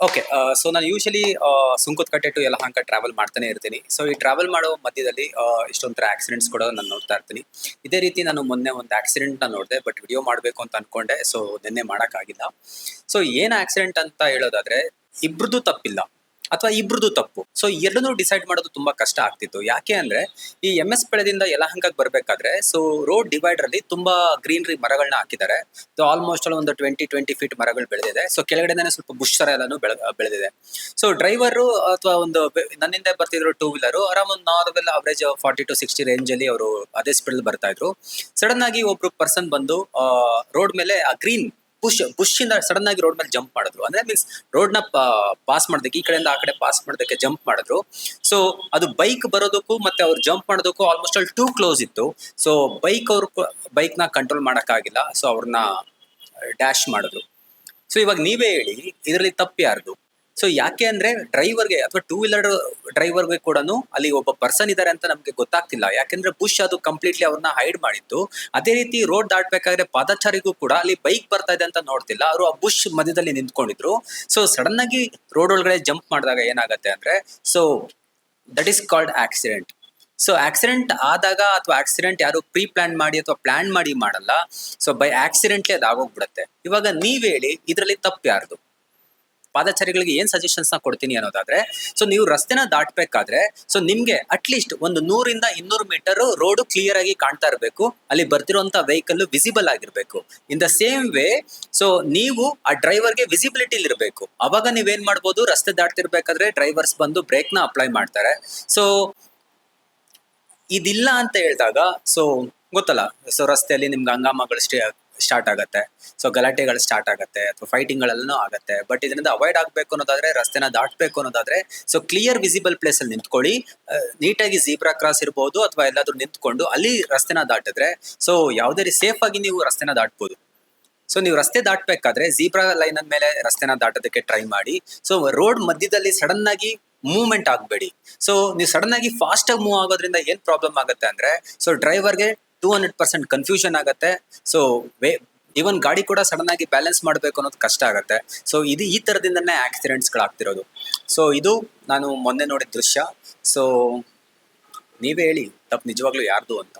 Okay. So ನಾನು usually Sunkadakatte to Yelahanka travel ಮಾಡ್ತಾನೆ ಇರ್ತೀನಿ. ಸೊ ಈ ಟ್ರಾವೆಲ್ ಮಾಡೋ ಮಧ್ಯದಲ್ಲಿ ಇಷ್ಟೊಂದು ಥರ ಆಕ್ಸಿಡೆಂಟ್ಸ್ ಕೂಡ ನಾನು ನೋಡ್ತಾ ಇರ್ತೀನಿ. ಇದೇ ರೀತಿ ನಾನು ಮೊನ್ನೆ ಒಂದು ಆಕ್ಸಿಡೆಂಟ್‌ನ ನೋಡಿದೆ. ಬಟ್ ವಿಡಿಯೋ ಮಾಡಬೇಕು ಅಂತ ಅನ್ಕೊಂಡೆ. ಸೊ ನಿನ್ನೆ ಮಾಡೋಕ್ಕಾಗಿಲ್ಲ. ಸೊ ಏನು ಆಕ್ಸಿಡೆಂಟ್ ಅಂತ ಹೇಳೋದಾದ್ರೆ, ಇಬ್ರದ್ದು ತಪ್ಪಿಲ್ಲ ಅಥವಾ ಇಬ್ರದ್ದು ತಪ್ಪು. ಸೊ ಎರಡನ್ನೂ ಡಿಸೈಡ್ ಮಾಡೋದು ತುಂಬಾ ಕಷ್ಟ ಆಗ್ತಿತ್ತು. ಯಾಕೆ ಅಂದ್ರೆ ಈ MS ಪಳ್ಯದಿಂದ ಯಲಹಂಕಕ್ಕೆ ಬರಬೇಕಾದ್ರೆ ಸೊ ರೋಡ್ ಡಿವೈಡರ್ ಅಲ್ಲಿ ತುಂಬಾ ಗ್ರೀನರಿ ಮರಗಳನ್ನ ಹಾಕಿದ್ದಾರೆ. ಸೊ ಆಲ್ಮೋಸ್ಟ್ ಒಂದು 20 ಫೀಟ್ ಮರಗಳು ಬೆಳೆದಿದೆ. ಸೊ ಕೆಳಗಡೆನೇ ಸ್ವಲ್ಪ ಬುಷ್ ತರ ಎಲ್ಲಾನು ಬೆಳೆದಿದೆ. ಸೊ ಡ್ರೈವರು ಅಥವಾ ನನ್ನಿಂದ ಬರ್ತಿದ್ರು ಟೂ ವೀಲರ್ ಆರಾಮ್ ಒಂದು ನಾರ್ಮಲ್ ಅವರೇಜ್ 40 to 60 ರೇಂಜ್ ಅಲ್ಲಿ ಅವರು ಅದೇ ಸ್ಪೀಡ್ ಬರ್ತಾ ಇದ್ರು. ಸಡನ್ ಆಗಿ ಒಬ್ರು ಪರ್ಸನ್ ಬಂದು ರೋಡ್ ಮೇಲೆ ಆ ಗ್ರೀನ್ ಬುಷ್ ಇಂದ ಸಡನ್ ಆಗಿ ರೋಡ್ ಮೇಲೆ ಜಂಪ್ ಮಾಡಿದ್ರು. ಅಂದ್ರೆ ಮೀನ್ಸ್ ರೋಡ್ ನ ಪಾಸ್ ಮಾಡೋದಕ್ಕೆ ಈ ಕಡೆಯಿಂದ ಆ ಕಡೆ ಪಾಸ್ ಮಾಡೋದಕ್ಕೆ ಜಂಪ್ ಮಾಡಿದ್ರು. ಸೊ ಅದು ಬೈಕ್ ಬರೋದಕ್ಕೂ ಮತ್ತೆ ಅವ್ರು ಜಂಪ್ ಮಾಡೋದಕ್ಕೂ ಆಲ್ಮೋಸ್ಟ್ ಅಲ್ಲಿ ಟೂ ಕ್ಲೋಸ್ ಇತ್ತು. ಸೊ ಬೈಕ್ ನ ಕಂಟ್ರೋಲ್ ಮಾಡಕ್ಕಾಗಿಲ್ಲ. ಸೊ ಅವ್ರನ್ನ ಡ್ಯಾಶ್ ಮಾಡಿದ್ರು. ಸೊ ಇವಾಗ ನೀವೇ ಹೇಳಿ, ಇದರಲ್ಲಿ ತಪ್ಪು ಯಾರ್ದು? ಸೊ ಯಾಕೆ ಅಂದ್ರೆ ಡ್ರೈವರ್ಗೆ ಅಥವಾ ಟೂ ವೀಲರ್ ಡ್ರೈವರ್ಗೆ ಕೂಡ ಅಲ್ಲಿ ಒಬ್ಬ ಪರ್ಸನ್ ಇದ್ದಾರೆ ಅಂತ ನಮ್ಗೆ ಗೊತ್ತಾಗ್ತಿಲ್ಲ. ಯಾಕೆಂದ್ರೆ ಬುಷ್ ಅದು ಕಂಪ್ಲೀಟ್ಲಿ ಅವ್ರನ್ನ ಹೈಡ್ ಮಾಡಿತ್ತು. ಅದೇ ರೀತಿ ರೋಡ್ ದಾಟ್ಬೇಕಾದ್ರೆ ಪಾದಚಾರಿಗೂ ಕೂಡ ಅಲ್ಲಿ ಬೈಕ್ ಬರ್ತಾ ಇದೆ ಅಂತ ನೋಡ್ತಿಲ್ಲ. ಅವರು ಆ ಬುಷ್ ಮಧ್ಯದಲ್ಲಿ ನಿಂತ್ಕೊಂಡಿದ್ರು. ಸೊ ಸಡನ್ ಆಗಿ ರೋಡ್ ಒಳಗಡೆ ಜಂಪ್ ಮಾಡಿದಾಗ ಏನಾಗತ್ತೆ ಅಂದ್ರೆ so that is called accident. So accident ಆದಾಗ ಅಥವಾ ಆಕ್ಸಿಡೆಂಟ್ ಯಾರು ಪ್ರೀ ಪ್ಲಾನ್ ಮಾಡಿ ಅಥವಾ ಪ್ಲಾನ್ ಮಾಡಿ ಮಾಡಲ್ಲ. ಸೊ ಬೈ ಆಕ್ಸಿಡೆಂಟ್ಲಿ ಅದು ಆಗೋಗ್ಬಿಡುತ್ತೆ. ಇವಾಗ ನೀವ್ ಹೇಳಿ, ಇದರಲ್ಲಿ ತಪ್ಪು ಯಾರ್ದು? ಪಾದಚಾರಿಗಳಿಗೆ ಏನ್ ಸಜೆಷನ್ಸ್ ನ ಕೊಡ್ತೀನಿ ಅನ್ನೋದಾದ್ರೆ, ಸೊ ನೀವು ರಸ್ತೆನ ದಾಟ್ಬೇಕಾದ್ರೆ ಸೊ ನಿಮ್ಗೆ ಅಟ್ಲೀಸ್ಟ್ ಒಂದು 100 ಇಂದ 200 ಮೀಟರ್ ರೋಡ್ ಕ್ಲಿಯರ್ ಆಗಿ ಕಾಣ್ತಾ ಇರಬೇಕು. ಅಲ್ಲಿ ಬರ್ತಿರುವಂತ ವೆಹಿಕಲ್ ವಿಸಿಬಲ್ ಆಗಿರ್ಬೇಕು. In the same way so ನೀವು ಆ ಡ್ರೈವರ್ಗೆ ವಿಸಿಬಿಲಿಟಿ ಇರಬೇಕು. ಅವಾಗ ನೀವೇನ್ ಮಾಡ್ಬೋದು, ರಸ್ತೆ ದಾಟ್ತಿರ್ಬೇಕಾದ್ರೆ ಡ್ರೈವರ್ಸ್ ಬಂದು ಬ್ರೇಕ್ ನ ಅಪ್ಲೈ ಮಾಡ್ತಾರೆ. ಸೊ ಇದಿಲ್ಲ ಅಂತ ಹೇಳಿದಾಗ ಸೊ ಗೊತ್ತಲ್ಲ, ಸೊ ರಸ್ತೆಯಲ್ಲಿ ನಿಮ್ಗೆ ಹಂಗಾಮಗಳು ಸ್ಟಾರ್ಟ್ ಆಗತ್ತೆ. ಸೊ ಗಲಾಟೆಗಳು ಸ್ಟಾರ್ಟ್ ಆಗತ್ತೆ ಅಥವಾ ಫೈಟಿಂಗ್ಗಳೆಲ್ಲನೂ ಆಗತ್ತೆ. ಬಟ್ ಇದರಿಂದ ಅವಾಯ್ಡ್ ಆಗ್ಬೇಕು ಅನ್ನೋದಾದ್ರೆ, ರಸ್ತೆನ ದಾಟ್ಬೇಕು ಅನ್ನೋದಾದ್ರೆ ಸೊ ಕ್ಲಿಯರ್ ವಿಸಿಬಲ್ ಪ್ಲೇಸ್ ಅಲ್ಲಿ ನಿಂತ್ಕೊಳ್ಳಿ. ನೀಟಾಗಿ ಜೀಬ್ರಾ ಕ್ರಾಸ್ ಇರ್ಬೋದು ಅಥವಾ ಎಲ್ಲಾದ್ರೂ ನಿಂತ್ಕೊಂಡು ಅಲ್ಲಿ ರಸ್ತೆನ ದಾಟಿದ್ರೆ ಸೊ ಯಾವುದೇ ರೀತಿ ಸೇಫ್ ಆಗಿ ನೀವು ರಸ್ತೆನ ದಾಟ್ಬೋದು. ಸೊ ನೀವು ರಸ್ತೆ ದಾಟ್ಬೇಕಾದ್ರೆ ಜೀಬ್ರಾ ಲೈನ್ ಮೇಲೆ ರಸ್ತೆನ ದಾಟೋದಕ್ಕೆ ಟ್ರೈ ಮಾಡಿ. ಸೊ ರೋಡ್ ಮಧ್ಯದಲ್ಲಿ ಸಡನ್ ಆಗಿ ಮೂವ್ಮೆಂಟ್ ಆಗಬೇಡಿ. ಸೊ ನೀವು ಸಡನ್ ಆಗಿ ಫಾಸ್ಟ್ ಆಗಿ ಮೂವ್ ಆಗೋದ್ರಿಂದ ಏನ್ ಪ್ರಾಬ್ಲಮ್ ಆಗುತ್ತೆ ಅಂದ್ರೆ ಸೊ ಡ್ರೈವರ್ಗೆ 200% ಕನ್ಫ್ಯೂಷನ್ ಆಗತ್ತೆ. ಸೊ ಇವನ್ ಗಾಡಿ ಕೂಡ ಸಡನ್ ಆಗಿ ಬ್ಯಾಲೆನ್ಸ್ ಮಾಡಬೇಕು ಅನ್ನೋದು ಕಷ್ಟ ಆಗತ್ತೆ. ಸೊ ಇದು ಈ ತರದಿಂದನೇ ಆಕ್ಸಿಡೆಂಟ್ಸ್ಗಳಾಗ್ತಿರೋದು. ಸೊ ಇದು ನಾನು ಮೊನ್ನೆ ನೋಡಿದ ದೃಶ್ಯ. ಸೊ ನೀವೇ ಹೇಳಿ, ತಪ್ಪು ನಿಜವಾಗ್ಲೂ ಯಾರ್ದು ಅಂತ.